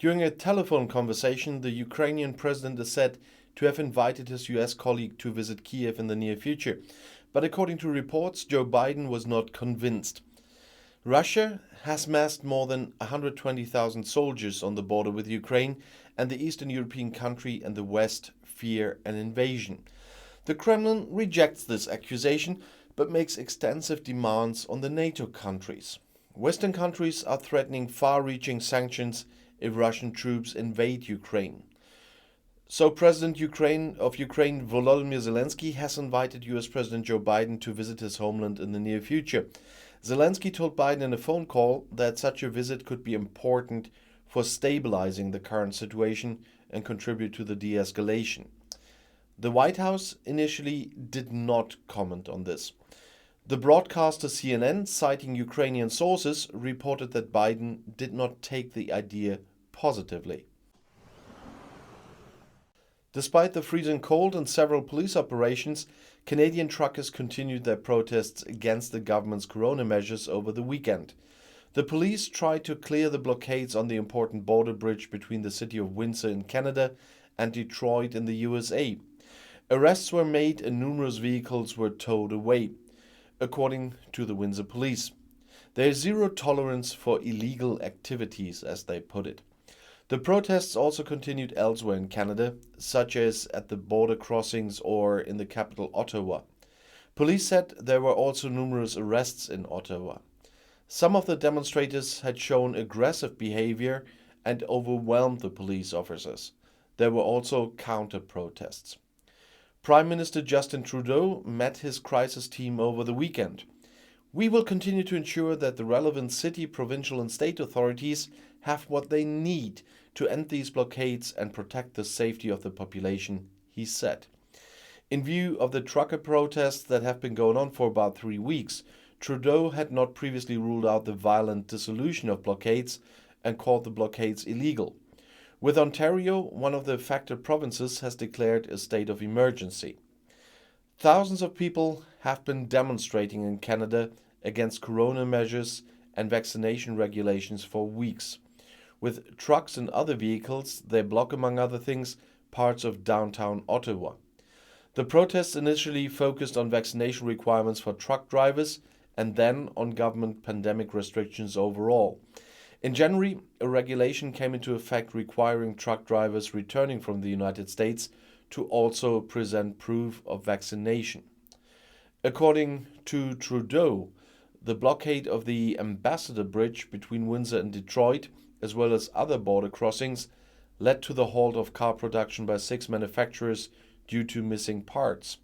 During a telephone conversation, the Ukrainian president is said to have invited his US colleague to visit Kiev in the near future. But according to reports, Joe Biden was not convinced. Russia has massed more than 120,000 soldiers on the border with Ukraine, and the Eastern European country and the West fear an invasion. The Kremlin rejects this accusation, but makes extensive demands on the NATO countries. Western countries are threatening far-reaching sanctions if Russian troops invade Ukraine. So President of Ukraine Volodymyr Zelenskyy has invited US President Joe Biden to visit his homeland in the near future. Zelenskyy told Biden in a phone call that such a visit could be important for stabilizing the current situation and contribute to the de-escalation. The White House initially did not comment on this. The broadcaster CNN, citing Ukrainian sources, reported that Biden did not take the idea positively. Despite the freezing cold and several police operations, Canadian truckers continued their protests against the government's corona measures over the weekend. The police tried to clear the blockades on the important border bridge between the city of Windsor in Canada and Detroit in the USA. Arrests were made and numerous vehicles were towed away, according to the Windsor police. There is zero tolerance for illegal activities, as they put it. The protests also continued elsewhere in Canada, such as at the border crossings or in the capital Ottawa. Police said there were also numerous arrests in Ottawa. Some of the demonstrators had shown aggressive behavior and overwhelmed the police officers. There were also counter-protests. Prime Minister Justin Trudeau met his crisis team over the weekend. We will continue to ensure that the relevant city, provincial and state authorities have what they need to end these blockades and protect the safety of the population, he said. In view of the trucker protests that have been going on for about 3 weeks, Trudeau had not previously ruled out the violent dissolution of blockades and called the blockades illegal. With Ontario, one of the affected provinces, has declared a state of emergency. Thousands of people have been demonstrating in Canada against corona measures and vaccination regulations for weeks. With trucks and other vehicles, they block, among other things, parts of downtown Ottawa. The protests initially focused on vaccination requirements for truck drivers and then on government pandemic restrictions overall. In January, a regulation came into effect requiring truck drivers returning from the United States to also present proof of vaccination. According to Trudeau, the blockade of the Ambassador Bridge between Windsor and Detroit, as well as other border crossings, led to the halt of car production by 6 manufacturers due to missing parts.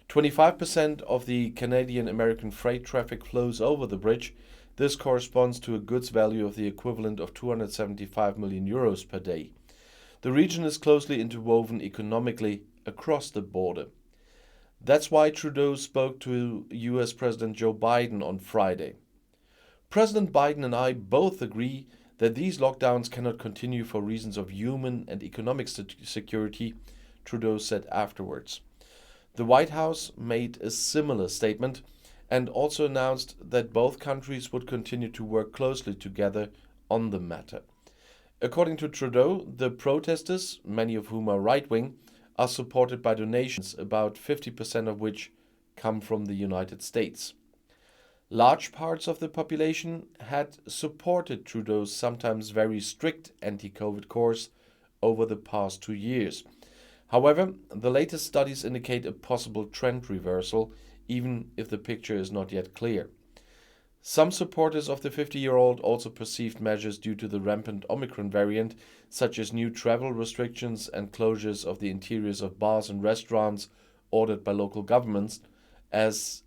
25% of the Canadian-American freight traffic flows over the bridge. This corresponds to a goods value of the equivalent of 275 million euros per day. The region is closely interwoven economically across the border. That's why Trudeau spoke to US President Joe Biden on Friday. President Biden and I both agree that these lockdowns cannot continue for reasons of human and economic security, Trudeau said afterwards. The White House made a similar statement and also announced that both countries would continue to work closely together on the matter. According to Trudeau, the protesters, many of whom are right-wing, are supported by donations, about 50% of which come from the United States. Large parts of the population had supported Trudeau's sometimes very strict anti-COVID course over the past 2 years. However, the latest studies indicate a possible trend reversal, even if the picture is not yet clear. Some supporters of the 50-year-old also perceived measures due to the rampant Omicron variant, such as new travel restrictions and closures of the interiors of bars and restaurants ordered by local governments, as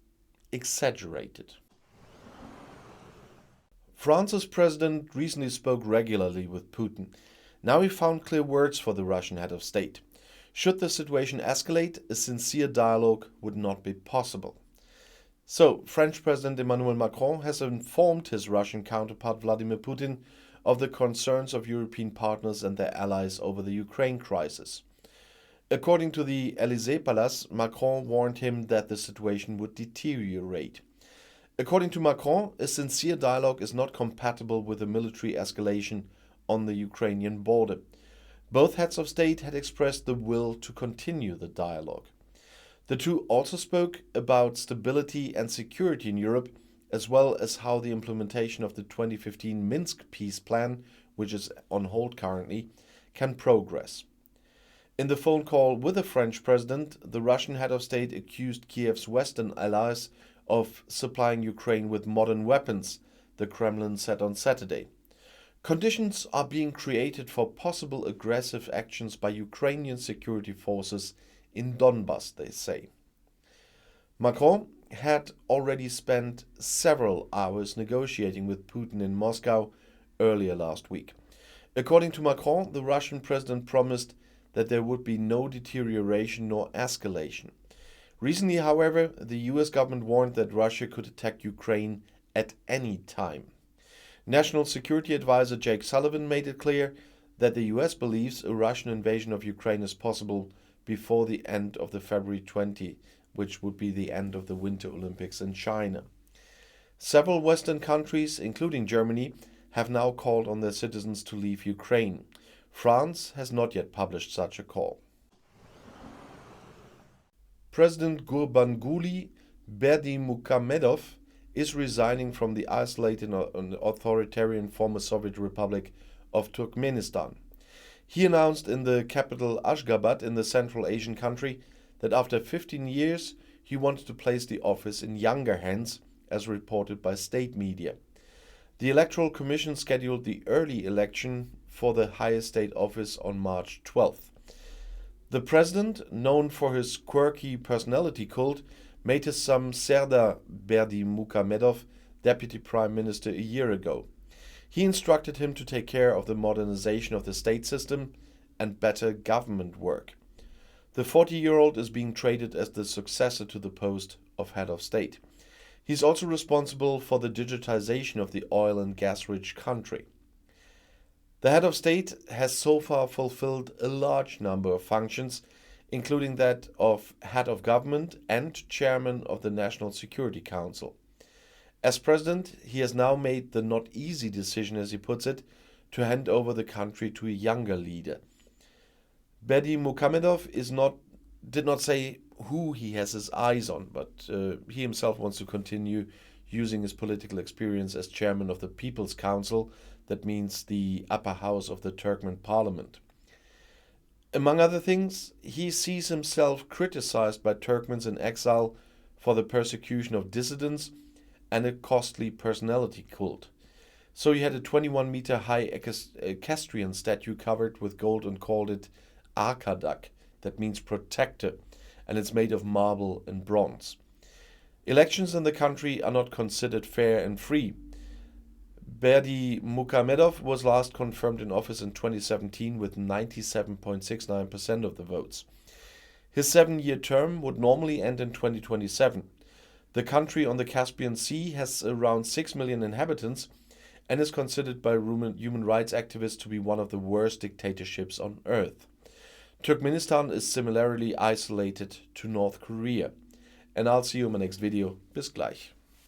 exaggerated. France's president recently spoke regularly with Putin. Now he found clear words for the Russian head of state. Should the situation escalate, a sincere dialogue would not be possible. So, French President Emmanuel Macron has informed his Russian counterpart Vladimir Putin of the concerns of European partners and their allies over the Ukraine crisis. According to the Élysée Palace, Macron warned him that the situation would deteriorate. According to Macron, a sincere dialogue is not compatible with a military escalation on the Ukrainian border. Both heads of state had expressed the will to continue the dialogue. The two also spoke about stability and security in Europe, as well as how the implementation of the 2015 Minsk peace plan, which is on hold currently, can progress. In the phone call with the French president, the Russian head of state accused Kiev's Western allies of supplying Ukraine with modern weapons, the Kremlin said on Saturday. Conditions are being created for possible aggressive actions by Ukrainian security forces in Donbas, they say. Macron had already spent several hours negotiating with Putin in Moscow earlier last week. According to Macron, the Russian president promised that there would be no deterioration nor escalation. Recently, however, the US government warned that Russia could attack Ukraine at any time. National Security Advisor Jake Sullivan made it clear that the US believes a Russian invasion of Ukraine is possible before the end of the February 20, which would be the end of the Winter Olympics in China. Several Western countries, including Germany, have now called on their citizens to leave Ukraine. France has not yet published such a call. President Gurbanguly Berdimuhamedov is resigning from the isolated and authoritarian former Soviet Republic of Turkmenistan. He announced in the capital Ashgabat in the Central Asian country that after 15 years he wanted to place the office in younger hands, as reported by state media. The Electoral Commission scheduled the early election for the highest state office on March 12th. The president, known for his quirky personality cult, made his son Serdar Berdimuhamedov deputy prime minister a year ago. He instructed him to take care of the modernization of the state system and better government work. The 40-year-old is being traded as the successor to the post of head of state. He's also responsible for the digitization of the oil and gas-rich country. The head of state has so far fulfilled a large number of functions, including that of head of government and chairman of the National Security Council. As president, he has now made the not easy decision, as he puts it, to hand over the country to a younger leader. Berdimuhamedov did not say who he has his eyes on, but he himself wants to continue using his political experience as chairman of the People's Council, that means the upper house of the Turkmen parliament. Among other things, he sees himself criticized by Turkmens in exile for the persecution of dissidents and a costly personality cult. So he had a 21-meter high equestrian statue covered with gold and called it Arkadak, that means protector, and it's made of marble and bronze. Elections in the country are not considered fair and free. Berdimuhamedov was last confirmed in office in 2017 with 97.69% of the votes. His 7-year term would normally end in 2027. The country on the Caspian Sea has around 6 million inhabitants and is considered by human rights activists to be one of the worst dictatorships on earth. Turkmenistan is similarly isolated to North Korea. And I'll see you in my next video. Bis gleich.